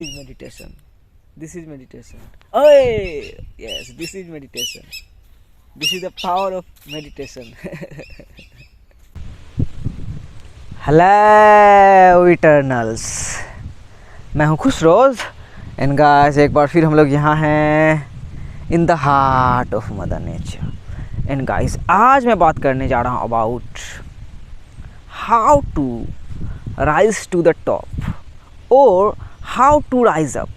is meditation. This is meditation. Oh, yes, this is meditation. This is the power of meditation. Hello eternals, मैं हूँ खुशरोज and guys एक बार फिर हम लोग यहाँ हैं in the heart of mother nature. And guys आज मैं बात करने जा रहा हूँ about how to rise to the top और हाउ टू राइज अप।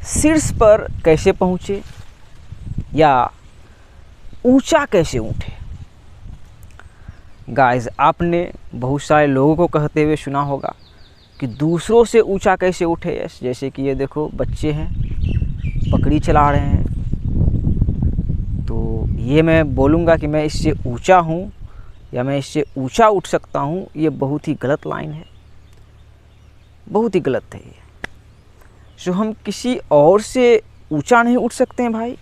शीर्ष पर कैसे पहुँचे या ऊंचा कैसे उठे। गाइस आपने बहुत सारे लोगों को कहते हुए सुना होगा कि दूसरों से ऊंचा कैसे उठे। यस, जैसे कि ये देखो बच्चे हैं, पकड़ी चला रहे हैं, तो ये मैं बोलूँगा कि मैं इससे ऊंचा हूँ या मैं इससे ऊंचा उठ सकता हूँ, ये बहुत ही गलत लाइन है, बहुत ही गलत है ये। सो हम किसी और से ऊंचा नहीं उठ सकते हैं भाई,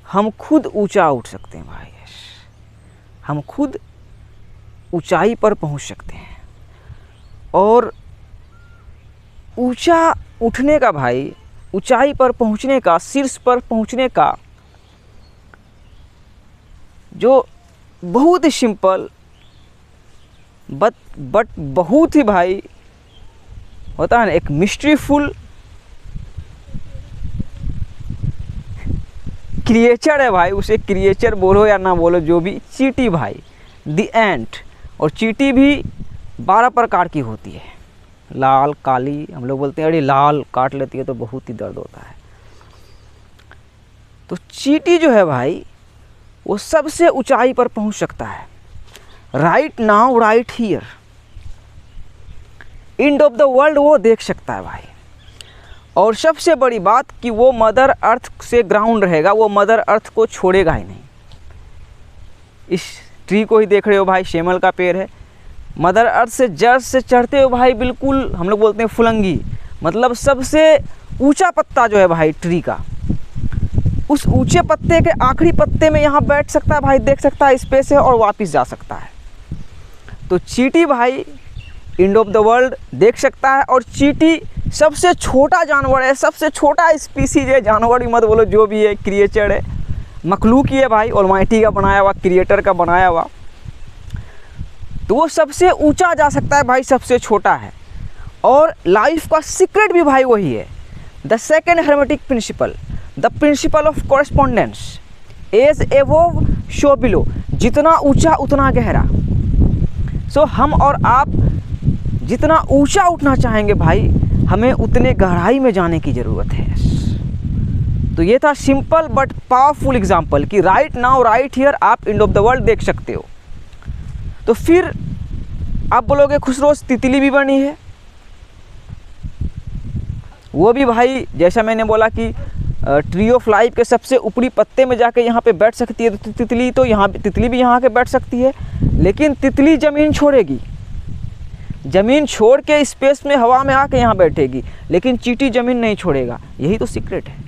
हम खुद ऊंचा उठ सकते हैं भाई। हम खुद ऊंचाई पर पहुंच सकते हैं। और ऊंचा उठने का भाई, ऊंचाई पर पहुंचने का, शीर्ष पर पहुंचने का जो बहुत ही सिंपल बट बहुत ही भाई होता है ना, एक मिस्ट्रीफुल क्रिएचर है भाई। उसे क्रिएचर बोलो या ना बोलो, जो भी, चींटी भाई, द एंट। और चींटी भी 12 प्रकार की होती है, लाल, काली। हम लोग बोलते हैं अरे लाल काट लेती है तो बहुत ही दर्द होता है। तो चींटी जो है भाई वो सबसे ऊंचाई पर पहुंच सकता है। Right now, right here, end of the world वो देख सकता है भाई। और सबसे बड़ी बात कि वो मदर अर्थ से ग्राउंड रहेगा, वो मदर अर्थ को छोड़ेगा ही नहीं। इस ट्री को ही देख रहे हो भाई, शेमल का पेड़ है। मदर अर्थ से जड़ से चढ़ते हो भाई, बिल्कुल हम लोग बोलते हैं फुलंगी, मतलब सबसे ऊंचा पत्ता जो है भाई ट्री का, उस ऊंचे पत्ते के आखिरी पत्ते में यहाँ बैठ सकता है भाई, देख सकता है स्पेस है और वापस जा सकता है। तो चींटी भाई एंड ऑफ द वर्ल्ड देख सकता है। और चींटी सबसे छोटा जानवर है, सबसे छोटा स्पीसीज है, जानवर भी मत बोलो, जो भी है, क्रिएचर है, मखलूक ही है भाई, ऑलमाइटी का बनाया हुआ, क्रिएटर का बनाया हुआ। तो वो सबसे ऊंचा जा सकता है भाई, सबसे छोटा है। और लाइफ का सीक्रेट भी भाई वही है, the second hermetic principle, the principle of correspondence, as above so below, जितना ऊंचा उतना गहरा। सो हम और आप जितना ऊंचा उठना चाहेंगे भाई, हमें उतने गहराई में जाने की ज़रूरत है। तो ये था सिंपल बट पावरफुल एग्जांपल कि राइट नाउ, राइट हियर आप एंड ऑफ द वर्ल्ड देख सकते हो। तो फिर आप बोलोगे खुशरोज तितली भी बनी है। वो भी भाई जैसा मैंने बोला कि ट्री ऑफ लाइफ के सबसे ऊपरी पत्ते में जाके यहाँ पे बैठ सकती है। तो तितली तो यहाँ, तितली भी यहाँ के बैठ सकती है, लेकिन तितली ज़मीन छोड़ेगी, ज़मीन छोड़ के स्पेस में हवा में आके यहाँ बैठेगी, लेकिन चींटी ज़मीन नहीं छोड़ेगा। यही तो सीक्रेट है।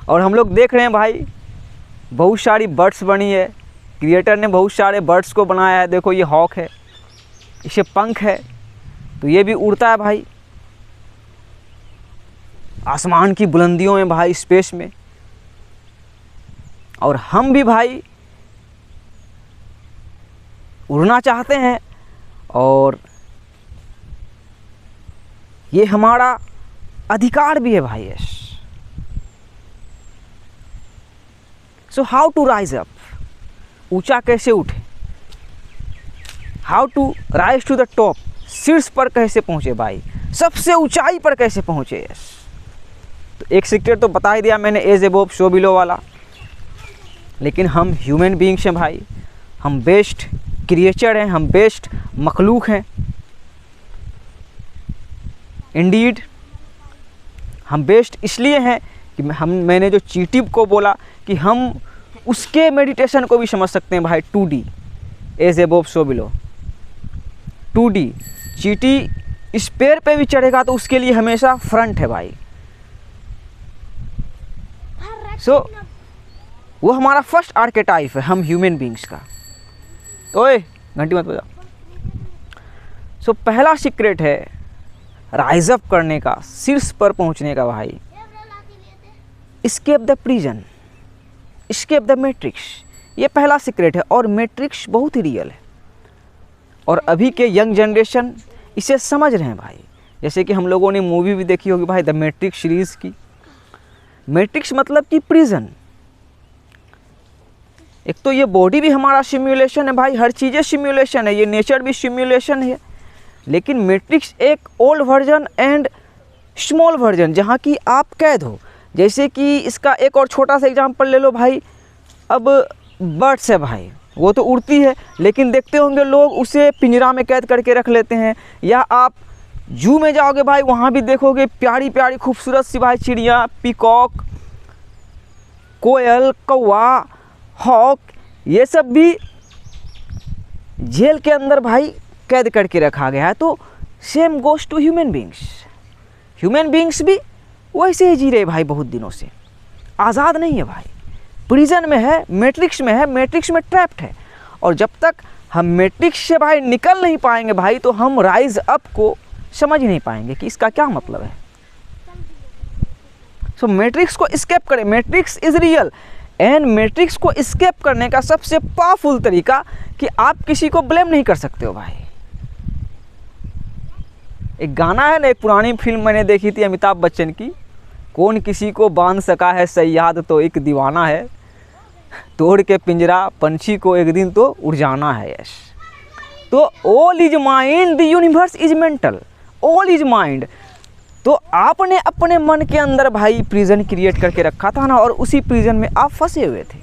और हम लोग देख रहे हैं भाई बहुत सारी बर्ड्स बनी है, क्रिएटर ने बहुत सारे बर्ड्स को बनाया है। देखो ये हॉक है, इसे पंख है, तो ये भी उड़ता है भाई आसमान की बुलंदियों में भाई, स्पेस में। और हम भी भाई उड़ना चाहते हैं, और ये हमारा अधिकार भी है भाई। Yes, so how to rise up, ऊंचा कैसे उठे, how to rise to the top, शीर्ष पर कैसे पहुंचे भाई, सबसे ऊंचाई पर कैसे पहुंचे। यस, तो एक सीक्रेट तो बता ही दिया मैंने, एज एबोव शो बिलो वाला। लेकिन हम ह्यूमन बीइंग्स हैं भाई, हम बेस्ट क्रिएचर हैं, हम बेस्ट मखलूक हैं। इंडीड हम बेस्ट इसलिए हैं कि मैंने जो चींटी को बोला कि हम उसके मेडिटेशन को भी समझ सकते हैं भाई। 2D, as above so below, 2D। चींटी इस पेड़ पे भी चढ़ेगा तो उसके लिए हमेशा फ्रंट है भाई। सो वो हमारा फर्स्ट आर्केटाइप है हम ह्यूमन बीइंग्स का। ओए घंटी मत बजा। सो पहला सीक्रेट है राइज अप करने का, शीर्ष पर पहुंचने का भाई, escape the prison, escape the matrix. ये पहला सीक्रेट है और मैट्रिक्स बहुत ही रियल है और अभी के यंग जनरेशन इसे समझ रहे हैं भाई। जैसे कि हम लोगों ने मूवी भी देखी होगी भाई द मैट्रिक्स सीरीज़ की। मैट्रिक्स मतलब कि प्रिजन। एक तो ये बॉडी भी हमारा सिमुलेशन है भाई, हर चीज़ें सिमुलेशन है, ये नेचर भी सिमुलेशन है। लेकिन मैट्रिक्स एक old version and small version जहाँ की आप कैद हो। जैसे कि इसका एक और छोटा सा एग्जांपल ले लो भाई। अब बर्ड्स है भाई, वो तो उड़ती है लेकिन देखते होंगे लोग उसे पिंजरा में कैद करके रख लेते हैं। या आप जू में जाओगे भाई, वहाँ भी देखोगे प्यारी प्यारी खूबसूरत सी भाई चिड़िया, पीकॉक, कोयल, कौवा, हॉक, ये सब भी जेल के अंदर भाई कैद करके रखा गया है। तो same goes to human beings. Human beings भी वैसे ही जी रहे भाई, बहुत दिनों से आज़ाद नहीं है भाई, प्रिजन में है, मैट्रिक्स में है, मैट्रिक्स में ट्रैप्ड है। और जब तक हम मैट्रिक्स से भाई निकल नहीं पाएंगे भाई, तो हम राइज अप को समझ नहीं पाएंगे कि इसका क्या मतलब है। सो मैट्रिक्स को एस्केप करें, matrix is real and matrix को एस्केप करने का सबसे पावरफुल तरीका कि आप किसी को ब्लेम नहीं कर सकते हो भाई। एक गाना है ना, एक पुरानी फिल्म मैंने देखी थी अमिताभ बच्चन की, कौन किसी को बांध सका है सयाद तो एक दीवाना है, तोड़ के पिंजरा पंछी को एक दिन तो उड़ जाना है। यस, तो all is mind, the universe is mental, all is mind. तो आपने अपने मन के अंदर भाई प्रिजन क्रिएट करके रखा था ना, और उसी प्रिजन में आप फंसे हुए थे।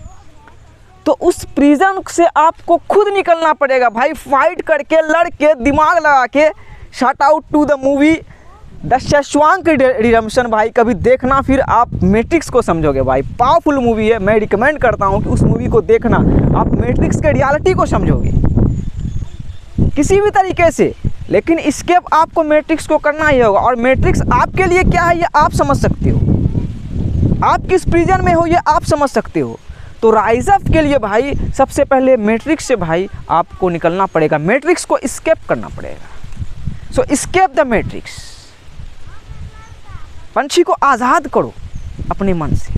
तो उस प्रिजन से आपको खुद निकलना पड़ेगा भाई, फाइट करके, लड़ के, दिमाग लगा के। Shout out to the movie the Shawshank Redemption भाई, कभी देखना, फिर आप मैट्रिक्स को समझोगे भाई। पावरफुल मूवी है, मैं रिकमेंड करता हूँ कि उस मूवी को देखना, आप मैट्रिक्स के रियलिटी को समझोगे किसी भी तरीके से। लेकिन एस्केप आपको मैट्रिक्स को करना ही होगा, और मैट्रिक्स आपके लिए क्या है ये आप समझ सकते हो, आप किस प्रिजन में हो ये आप समझ सकते हो। तो राइज अप के लिए भाई सबसे पहले मैट्रिक्स से भाई आपको निकलना पड़ेगा, मैट्रिक्स को एस्केप करना पड़ेगा। सो एस्केप द मैट्रिक्स, पंछी को आज़ाद करो अपने मन से।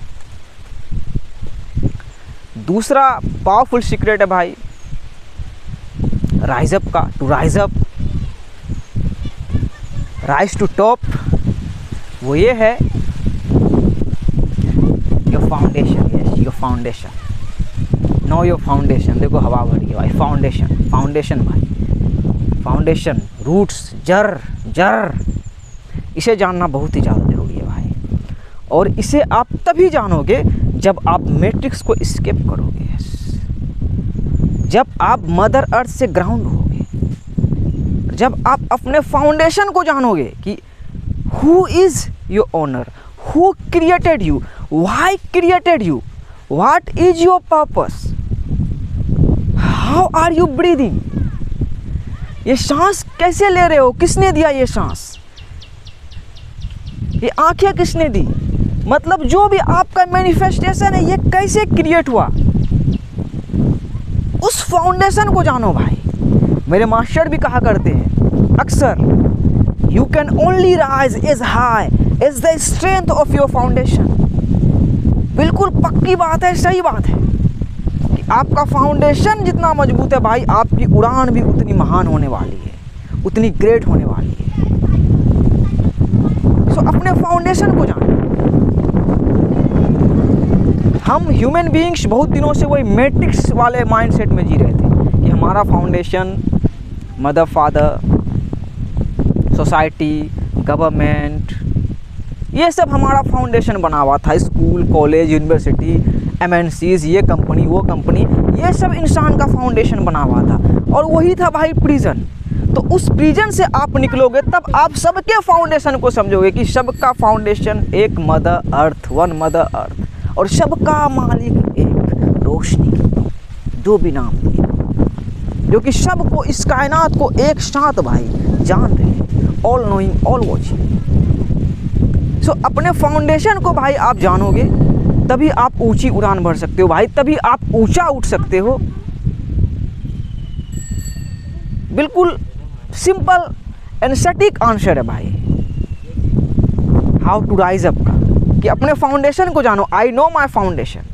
दूसरा पावरफुल सीक्रेट है भाई राइज अप का, to rise up, rise to top, वो ये है your foundation. Yes, your foundation, no your foundation. देखो हवा भरी है भाई, फाउंडेशन, फाउंडेशन भाई, फाउंडेशन, रूट्स, जड़, इसे जानना बहुत ही ज़्यादा ज़रूरी है भाई। और इसे आप तभी जानोगे जब आप मैट्रिक्स को एस्केप करोगे, जब आप मदर अर्थ से ग्राउंड होगे, जब आप अपने फाउंडेशन को जानोगे कि who is your owner, who created you, why created you, what is your purpose, how are you breathing, ये सांस कैसे ले रहे हो, किसने दिया ये सांस, ये आंखें किसने दी, मतलब जो भी आपका मैनिफेस्टेशन है ये कैसे क्रिएट हुआ, उस फाउंडेशन को जानो भाई। मेरे मास्टर भी कहा करते हैं अक्सर, you can only rise as high as the strength of your foundation. बिल्कुल पक्की बात है, सही बात है कि आपका फाउंडेशन जितना मजबूत है भाई, आपकी उड़ान भी उतनी महान होने वाली है, उतनी ग्रेट होने वाली है। सो अपने फाउंडेशन को जानो। हम ह्यूमन बीइंग्स बहुत दिनों से वही मैट्रिक्स वाले माइंडसेट में जी रहे थे कि हमारा foundation mother father, society, government, ये सब हमारा फाउंडेशन बना हुआ था। स्कूल, कॉलेज, यूनिवर्सिटी, MNCs, ये कंपनी, वो कंपनी, ये सब इंसान का फाउंडेशन बना हुआ था। और वही था भाई प्रिजन। तो उस प्रिजन से आप निकलोगे तब आप सबके फाउंडेशन को समझोगे कि सबका फाउंडेशन एक mother earth, one mother earth, और सबका मालिक एक रोशनी, जो भी नाम दिया, जो कि सबको, इस कायनात को एक साथ भाई जान रहे, ऑल नोइंग, ऑल वॉचिंग। सो अपने फाउंडेशन को भाई आप जानोगे तभी आप ऊंची उड़ान भर सकते हो भाई, तभी आप ऊंचा उठ सकते हो। बिल्कुल सिंपल एंड सटीक आंसर है भाई हाउ टू राइज अप का, कि अपने फाउंडेशन को जानो। आई नो माई फाउंडेशन,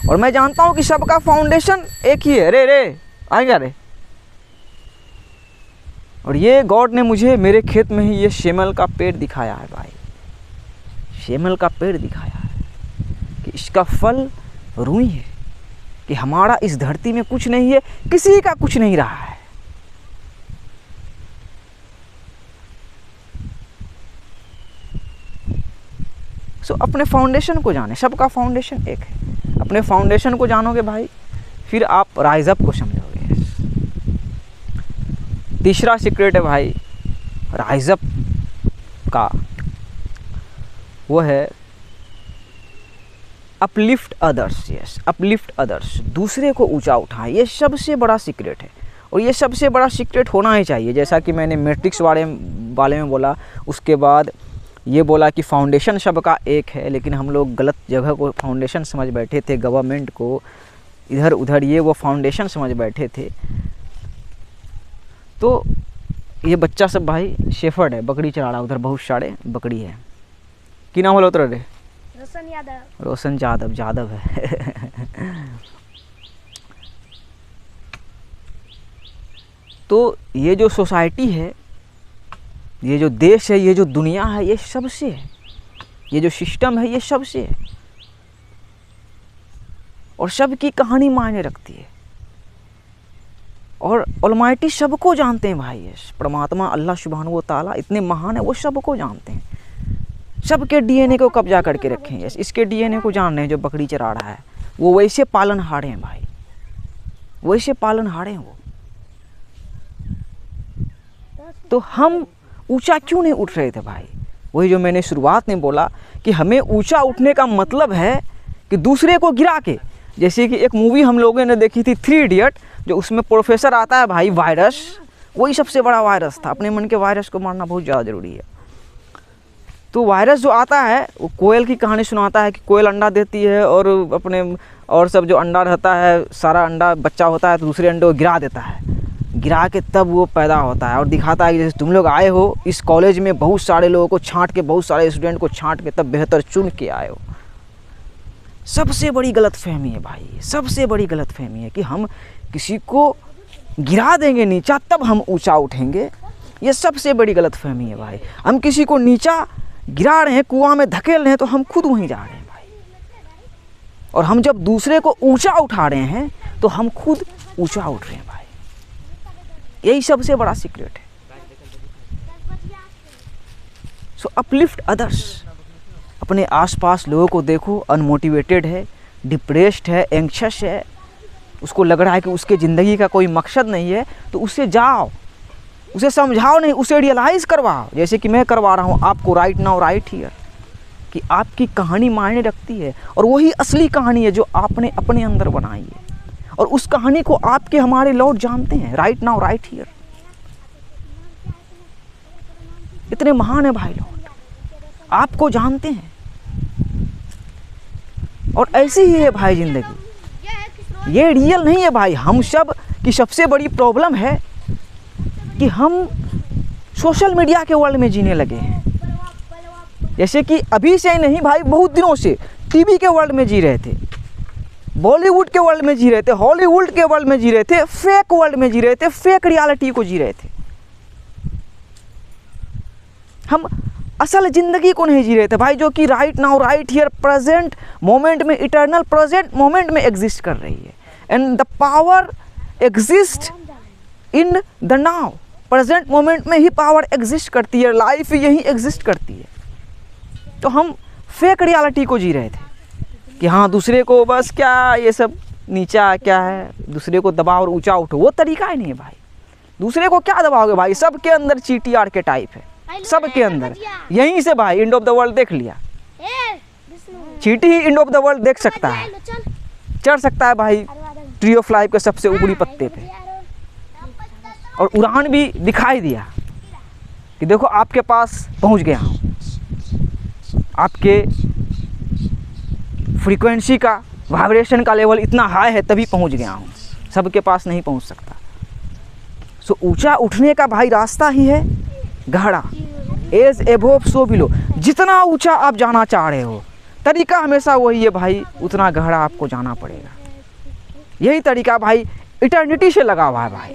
और मैं जानता हूँ कि सबका फाउंडेशन एक ही है। रे रे आएगा रे। और ये गॉड ने मुझे मेरे खेत में ही ये शेमल का पेड़ दिखाया है भाई, शेमल का पेड़ दिखाया है कि इसका फल रूई है, कि हमारा इस धरती में कुछ नहीं है, किसी का कुछ नहीं रहा है। सो अपने फाउंडेशन को जाने, सबका फाउंडेशन एक है। अपने फाउंडेशन को जानोगे भाई, फिर आप राइज अप को समझोगे। तीसरा सीक्रेट है भाई राइज अप का, वो है uplift others. Yes, uplift others, दूसरे को ऊंचा उठाएं। ये सबसे बड़ा सीक्रेट है, और ये सबसे बड़ा सीक्रेट होना ही चाहिए। जैसा कि मैंने मैट्रिक्स वाले में बोला, उसके बाद ये बोला कि फाउंडेशन सबका एक है, लेकिन हम लोग गलत जगह को फाउंडेशन समझ बैठे थे, गवर्नमेंट को इधर उधर ये वो फाउंडेशन समझ बैठे थे। तो ये बच्चा सब भाई शेफर्ड है, बकरी चरा रहा, उधर बहुत सारे बकरी है। कि नाम बोला उतर रे? रोशन यादव। रोशन यादव है। तो ये जो सोसाइटी है, ये जो देश है, ये जो दुनिया है, ये सबसे है। ये जो सिस्टम है, ये सबसे है, और सबकी कहानी मायने रखती है। और ऑलमाइटी सबको जानते हैं भाई, ये परमात्मा अल्लाह सुब्हानहू व तआला इतने महान है, वो सबको जानते हैं। सबके डीएनए को कब्जा करके रखे हैं। इसके डीएनए को जान रहे हैं जो बकरी चरा रहा है, वो वैसे पालनहारे हैं भाई, वैसे पालनहारे हैं वो। तो हम ऊंचा क्यों नहीं उठ रहे थे भाई? वही जो मैंने शुरुआत में बोला कि हमें ऊंचा उठने का मतलब है कि दूसरे को गिरा के, जैसे कि एक मूवी हम लोगों ने देखी थी 3 इडियट, जो उसमें प्रोफेसर आता है भाई वायरस, वही सबसे बड़ा वायरस था। अपने मन के वायरस को मारना बहुत ज़्यादा ज़रूरी है। तो वायरस जो आता है वो कोयल की कहानी सुनाता है कि कोयल अंडा देती है, और अपने और सब जो अंडा रहता है, सारा अंडा बच्चा होता है, तो दूसरे अंडे को गिरा देता है, गिरा के तब वो पैदा होता है, और दिखाता है कि जैसे तुम लोग आए हो इस कॉलेज में, बहुत सारे लोगों को छांट के, बहुत सारे स्टूडेंट को छांट के तब बेहतर चुन के आए हो। सबसे बड़ी गलतफहमी है भाई, सबसे बड़ी गलतफहमी है कि हम किसी को गिरा देंगे नीचा तब हम ऊंचा उठेंगे। ये सबसे बड़ी गलतफहमी है भाई। हम किसी को नीचा गिरा रहे हैं, कुआं में धकेल रहे हैं, तो हम खुद वहीं जा रहे हैं भाई। और हम जब दूसरे को ऊंचा उठा रहे हैं तो हम खुद ऊंचा उठ रहे हैं भाई। यही सबसे बड़ा सीक्रेट है। सो अपलिफ्ट अदर्स। अपने आसपास लोगों को देखो, अनमोटिवेटेड है, डिप्रेस्ड है, एंग्शियस है, उसको लग रहा है कि उसके ज़िंदगी का कोई मकसद नहीं है, तो उससे जाओ, उसे समझाओ नहीं, उसे रियलाइज़ करवाओ, जैसे कि मैं करवा रहा हूँ आपको राइट नाउ राइट हियर, कि आपकी कहानी मायने रखती है, और वही असली कहानी है जो आपने अपने अंदर बनाई है, और उस कहानी को आपके हमारे लॉर्ड जानते हैं। राइट नाउ राइट हियर, इतने महान है भाई लॉर्ड, आपको जानते हैं। और ऐसी ही है भाई ज़िंदगी, ये रियल नहीं है भाई। हम सब की सबसे बड़ी प्रॉब्लम है कि हम सोशल मीडिया के वर्ल्ड में जीने लगे हैं। जैसे कि अभी से नहीं भाई, बहुत दिनों से टीवी के वर्ल्ड में जी रहे थे, बॉलीवुड के वर्ल्ड में जी रहे थे, हॉलीवुड के वर्ल्ड में जी रहे थे, फेक वर्ल्ड में जी रहे थे, फेक रियलिटी को जी रहे थे। हम असल ज़िंदगी को नहीं जी रहे थे भाई, जो कि right now right here present moment में, इटर्नल प्रेजेंट मोमेंट में एग्जिस्ट कर रही है। And the power exist in the now, present moment में ही पावर एग्जिस्ट करती है, लाइफ यही एग्जिस्ट करती है। तो हम फेक रियलिटी को जी रहे थे कि हाँ दूसरे को बस क्या ये सब नीचा क्या है, दूसरे को दबाओ और ऊंचा उठो, वो तरीका ही नहीं है भाई। दूसरे को क्या दबाओगे भाई? सबके अंदर चीटीआर के टाइप है, सबके अंदर। यहीं से भाई एंड ऑफ द वर्ल्ड देख लिया, चीटी ही एंड ऑफ द वर्ल्ड देख सकता है, चढ़ सकता है भाई ट्री ऑफ लाइफ के सबसे ऊपरी पत्ते पे, और उड़ान भी दिखाई दिया कि देखो आपके पास पहुंच गया हूँ, आपके फ्रीक्वेंसी का, वाइब्रेशन का लेवल इतना हाई है तभी पहुंच गया हूँ, सबके पास नहीं पहुंच सकता। सो ऊंचा उठने का भाई रास्ता ही है घड़ा, एज एबोव सो बिलो, जितना ऊंचा आप जाना चाह रहे हो, तरीका हमेशा वही है भाई, उतना गहरा आपको जाना पड़ेगा। यही तरीका भाई इटर्निटी से लगा हुआ है भाई।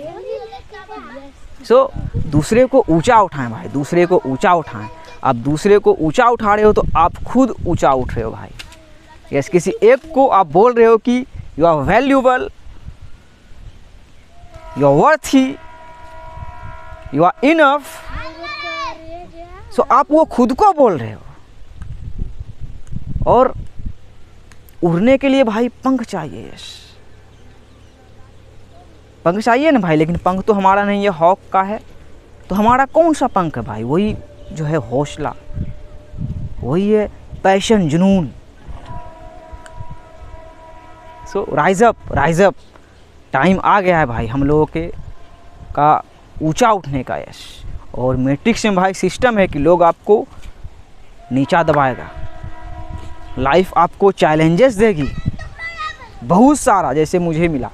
सो दूसरे को ऊंचा उठाएं भाई, दूसरे को ऊंचा उठाएं। आप दूसरे को ऊंचा उठा रहे हो तो आप खुद ऊंचा उठ रहे हो भाई। यस, किसी एक को आप बोल रहे हो कि you are valuable, you are worthy, you are enough. So आप वो खुद को बोल रहे हो। और उड़ने के लिए भाई पंख चाहिए। यस, पंख चाहिए ना भाई, लेकिन पंख तो हमारा नहीं है, हॉक का है। तो हमारा कौन सा पंख है भाई? वही जो है हौसला, वही है पैशन, जुनून। So rise up, rise up. Time आ गया है भाई हम लोगों के का ऊंचा उठने का। यस, और मैट्रिक्स में भाई सिस्टम है कि लोग आपको नीचा दबाएगा। लाइफ आपको चैलेंजेस देगी बहुत सारा, जैसे मुझे मिला,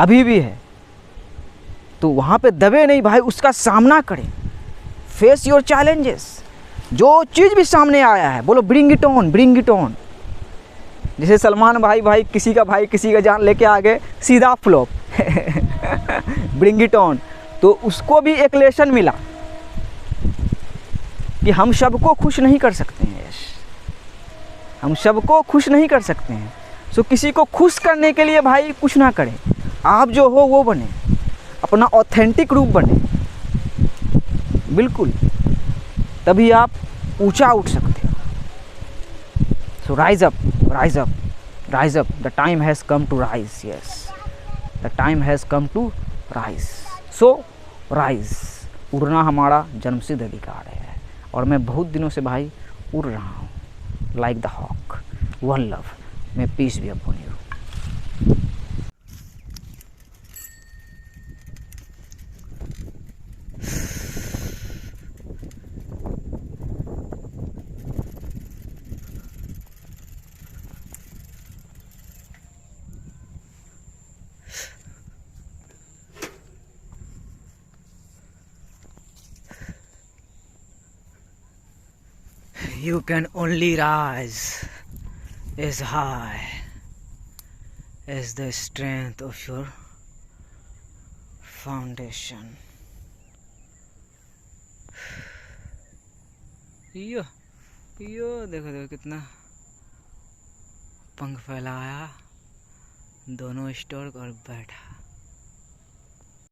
अभी भी है। तो वहाँ पे दबे नहीं भाई, उसका सामना करें। Face your challenges. जो चीज़ भी सामने आया है बोलो bring it on, bring it on. जैसे सलमान भाई किसी का जान लेके आ गए, सीधा फ्लॉप। Bring it on. तो उसको भी एक लेसन मिला कि हम सबको खुश नहीं कर सकते हैं। यश, हम सबको खुश नहीं कर सकते हैं। सो किसी को खुश करने के लिए भाई कुछ ना करें, आप जो हो वो बने, अपना ऑथेंटिक रूप बने। बिल्कुल, तभी आप ऊंचा उठ सकते हो। So rise up, rise up, rise up. The time has come to rise. Yes, the time has come to rise. So rise. उड़ना हमारा जन्मसिद्ध अधिकार है, और मैं बहुत दिनों से भाई उड़ रहा हूँ, like the hawk. One love, may peace be upon you. You can only rise as high as the strength of your foundation. यो देखो कितना पंख फैलाया, दोनों स्टॉक और बैठा।